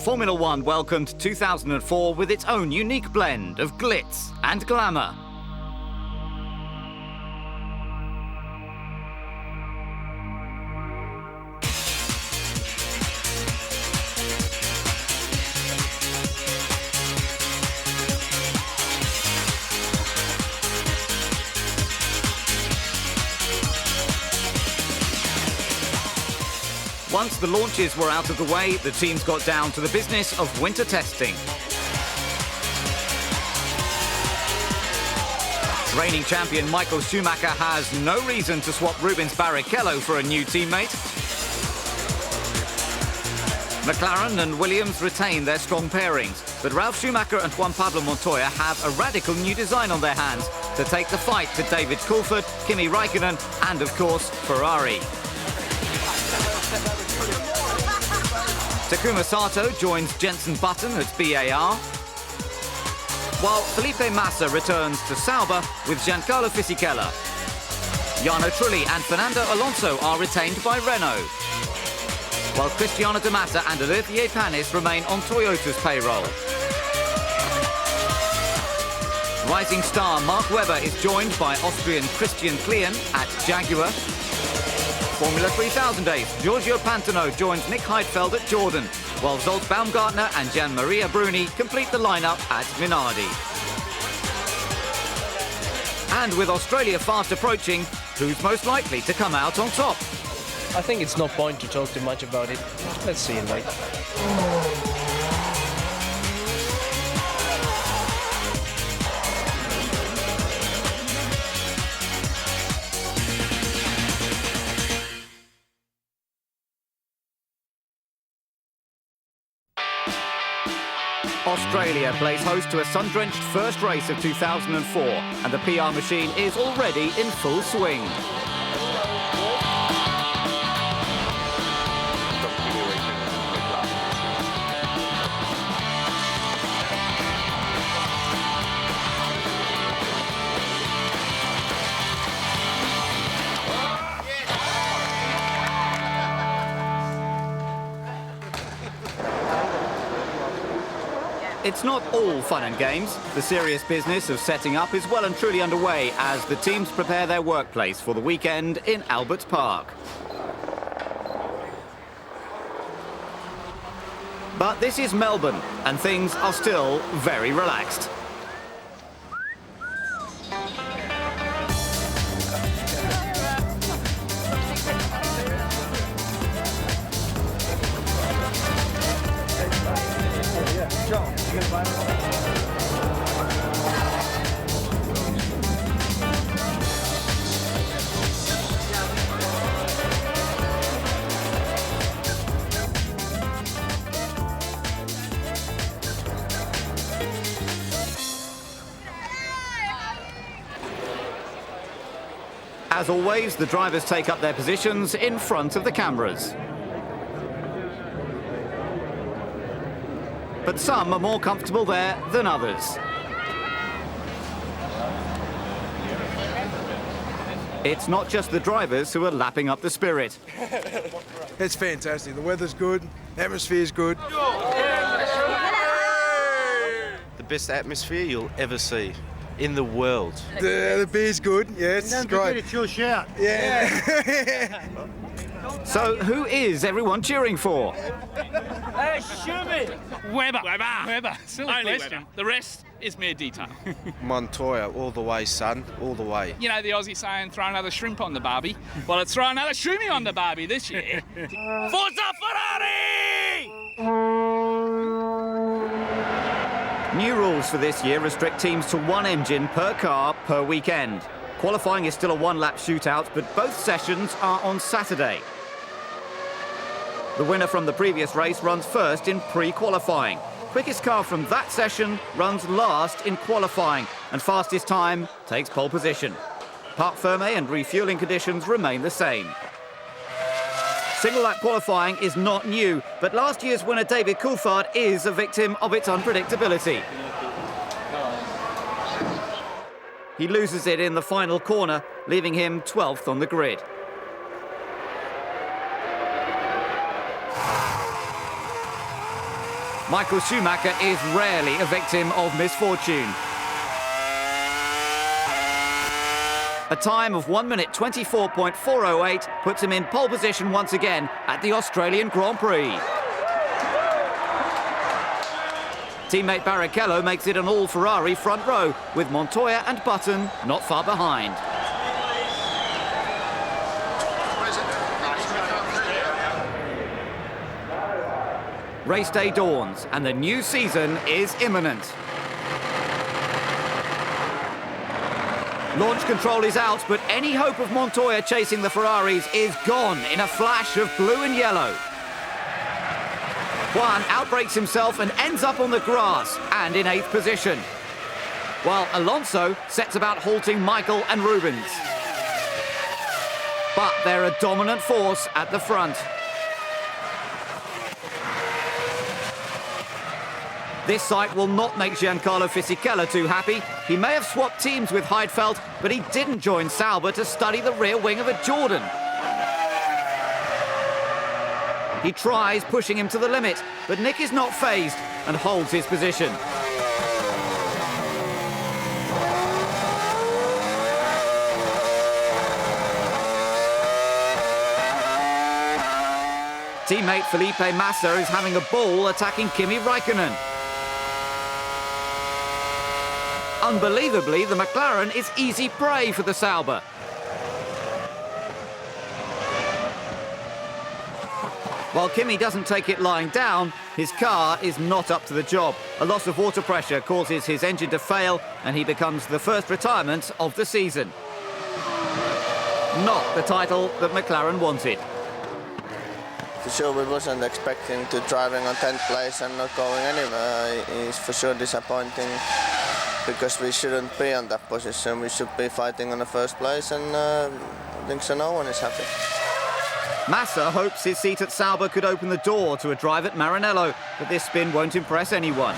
Formula One welcomed 2004 with its own unique blend of glitz and glamour. Once the launches were out of the way, the teams got down to the business of winter testing. Reigning champion Michael Schumacher has no reason to swap Rubens Barrichello for a new teammate. McLaren and Williams retain their strong pairings, but Ralf Schumacher and Juan Pablo Montoya have a radical new design on their hands to take the fight to David Coulthard, Kimi Raikkonen and, of course, Ferrari. Takuma Sato joins Jenson Button at BAR, while Felipe Massa returns to Sauber with Giancarlo Fisichella. Jarno Trulli and Fernando Alonso are retained by Renault, while Cristiano Di Massa and Olivier Panis remain on Toyota's payroll. Rising star Mark Webber is joined by Austrian Christian Klien at Jaguar. Formula 3000 ace Giorgio Pantano joins Nick Heidfeld at Jordan, while Zolt Baumgartner and Gianmaria Bruni complete the lineup at Minardi. And with Australia fast approaching, who's most likely to come out on top? I think it's no point to talk too much about it. Let's see it, mate. Australia plays host to a sun-drenched first race of 2004, and the PR machine is already in full swing. It's not all fun and games. The serious business of setting up is well and truly underway as the teams prepare their workplace for the weekend in Albert Park. But this is Melbourne, and things are still very relaxed. As always, the drivers take up their positions in front of the cameras. But some are more comfortable there than others. It's not just the drivers who are lapping up the spirit. It's fantastic. The weather's good, atmosphere's good. The best atmosphere you'll ever see in the world. The beer's good, yeah, it's great. It's your shout. Yeah. So who is everyone cheering for? Webber. Silly question. Webber. The rest is mere detail. Montoya, all the way, son, all the way. You know the Aussie saying, throw another shrimp on the barbie? Well, let's throw another shroomie on the barbie this year. Forza Ferrari! New rules for this year restrict teams to one engine per car per weekend. Qualifying is still a one-lap shootout, but both sessions are on Saturday. The winner from the previous race runs first in pre-qualifying. Quickest car from that session runs last in qualifying, and fastest time takes pole position. Parc ferme and refuelling conditions remain the same. Single-lap qualifying is not new, but last year's winner David Coulthard is a victim of its unpredictability. He loses it in the final corner, leaving him 12th on the grid. Michael Schumacher is rarely a victim of misfortune. A time of 1 minute 24.408 puts him in pole position once again at the Australian Grand Prix. Teammate Barrichello makes it an all-Ferrari front row, with Montoya and Button not far behind. Race day dawns and the new season is imminent. Launch control is out, but any hope of Montoya chasing the Ferraris is gone in a flash of blue and yellow. Juan outbrakes himself and ends up on the grass and in 8th position, while Alonso sets about halting Michael and Rubens. But they're a dominant force at the front. This sight will not make Giancarlo Fisichella too happy. He may have swapped teams with Heidfeld, but he didn't join Sauber to study the rear wing of a Jordan. He tries pushing him to the limit, but Nick is not fazed and holds his position. Teammate Felipe Massa is having a ball attacking Kimi Raikkonen. Unbelievably, the McLaren is easy prey for the Sauber. While Kimi doesn't take it lying down, his car is not up to the job. A loss of water pressure causes his engine to fail, and he becomes the first retirement of the season. Not the title that McLaren wanted. For sure, we wasn't expecting to driving on 10th place and not going anywhere. It's for sure disappointing, because we shouldn't be on that position. We should be fighting on the first place, and I think so no one is happy. Massa hopes his seat at Sauber could open the door to a drive at Maranello, but this spin won't impress anyone.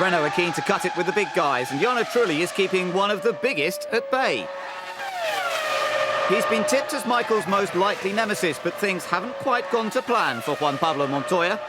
Renault are keen to cut it with the big guys, and Jarno Trulli is keeping one of the biggest at bay. He's been tipped as Michael's most likely nemesis, but things haven't quite gone to plan for Juan Pablo Montoya.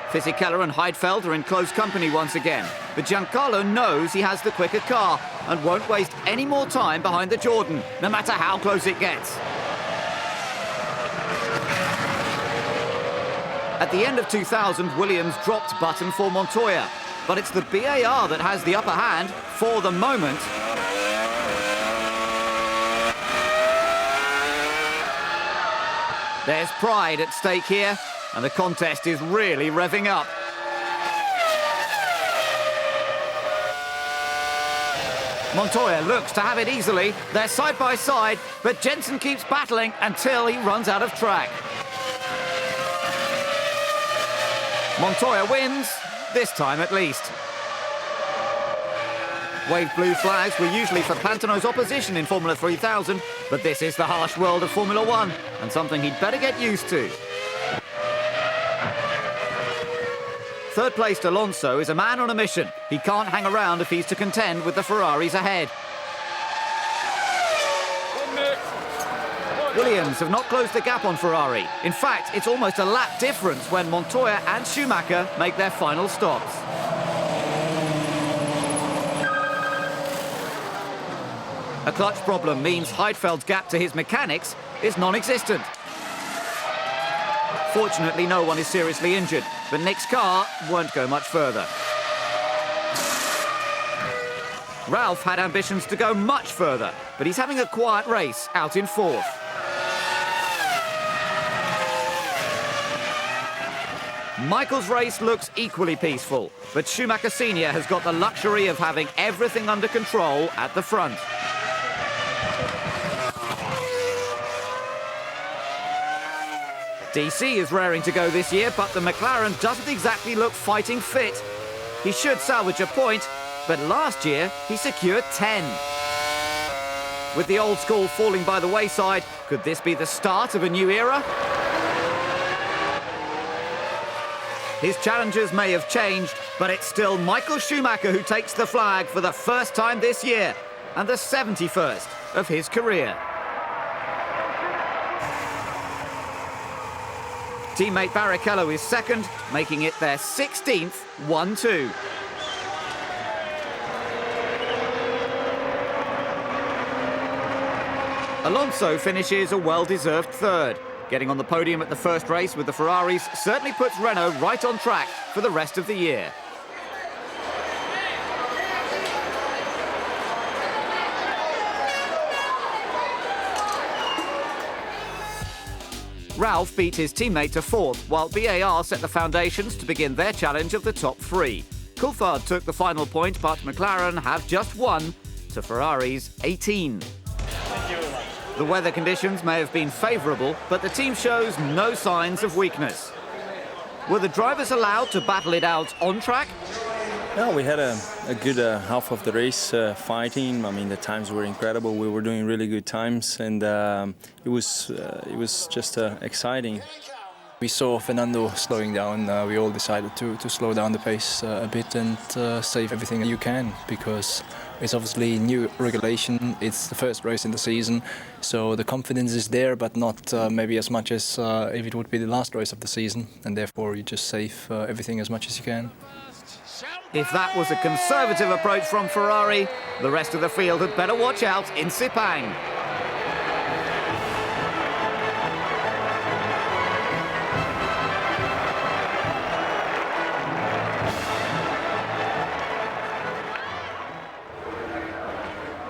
Fisichella and Heidfeld are in close company once again, but Giancarlo knows he has the quicker car and won't waste any more time behind the Jordan, no matter how close it gets. At the end of 2000, Williams dropped Button for Montoya, but it's the BAR that has the upper hand for the moment. There's pride at stake here, and the contest is really revving up. Montoya looks to have it easily. They're side by side, but Jensen keeps battling until he runs out of track. Montoya wins, this time at least. Waved blue flags were usually for Pantano's opposition in Formula 3000, but this is the harsh world of Formula 1, and something he'd better get used to. Third-placed Alonso is a man on a mission. He can't hang around if he's to contend with the Ferraris ahead. Williams have not closed the gap on Ferrari. In fact, it's almost a lap difference when Montoya and Schumacher make their final stops. A clutch problem means Heidfeld's gap to his mechanics is non-existent. Fortunately, no one is seriously injured, but Nick's car won't go much further. Ralph had ambitions to go much further, but he's having a quiet race out in 4th. Michael's race looks equally peaceful, but Schumacher Sr. has got the luxury of having everything under control at the front. DC is raring to go this year, but the McLaren doesn't exactly look fighting fit. He should salvage a point, but last year he secured 10. With the old school falling by the wayside, could this be the start of a new era? His challengers may have changed, but it's still Michael Schumacher who takes the flag for the first time this year, and the 71st of his career. Teammate Barrichello is second, making it their 16th 1-2. Alonso finishes a well-deserved third. Getting on the podium at the first race with the Ferraris certainly puts Renault right on track for the rest of the year. Ralph beat his teammate to fourth, while BAR set the foundations to begin their challenge of the top three. Coulthard took the final point, but McLaren have just one to Ferrari's 18. The weather conditions may have been favourable, but the team shows no signs of weakness. Were the drivers allowed to battle it out on track? No, we had a good half of the race fighting. I mean, the times were incredible. We were doing really good times, and it was just exciting. We saw Fernando slowing down. We all decided to slow down the pace a bit and save everything you can, because it's obviously new regulation. It's the first race in the season, so the confidence is there, but not maybe as much as if it would be the last race of the season, and therefore you just save everything as much as you can. If that was a conservative approach from Ferrari, the rest of the field had better watch out in Sepang.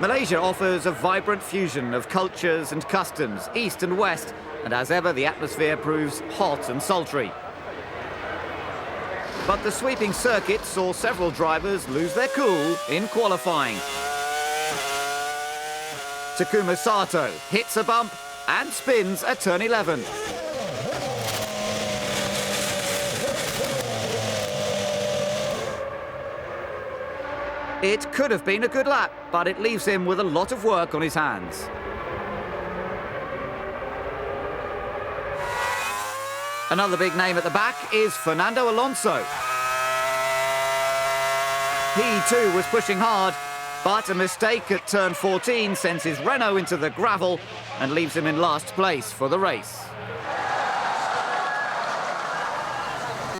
Malaysia offers a vibrant fusion of cultures and customs, east and west, and as ever the atmosphere proves hot and sultry. But the sweeping circuit saw several drivers lose their cool in qualifying. Takuma Sato hits a bump and spins at turn 11. It could have been a good lap, but it leaves him with a lot of work on his hands. Another big name at the back is Fernando Alonso. He too was pushing hard, but a mistake at turn 14 sends his Renault into the gravel and leaves him in last place for the race.